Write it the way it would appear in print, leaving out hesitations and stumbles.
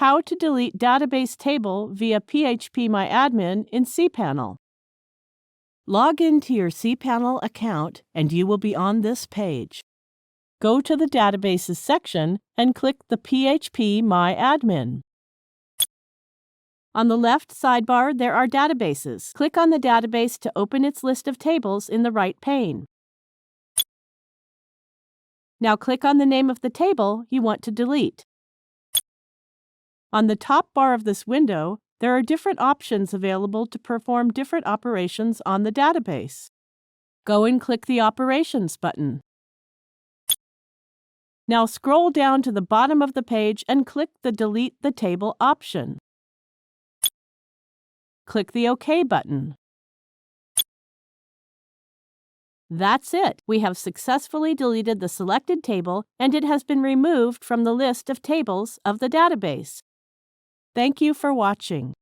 How to delete database table via phpMyAdmin in cPanel. Log into your cPanel account and you will be on this page. Go to the Databases section and click the phpMyAdmin. On the left sidebar, there are databases. Click on the database to open its list of tables in the right pane. Now click on the name of the table you want to delete. On the top bar of this window, there are different options available to perform different operations on the database. Go and click the Operations button. Now scroll down to the bottom of the page and click the Delete the Table option. Click the OK button. That's it! We have successfully deleted the selected table and it has been removed from the list of tables of the database. Thank you for watching.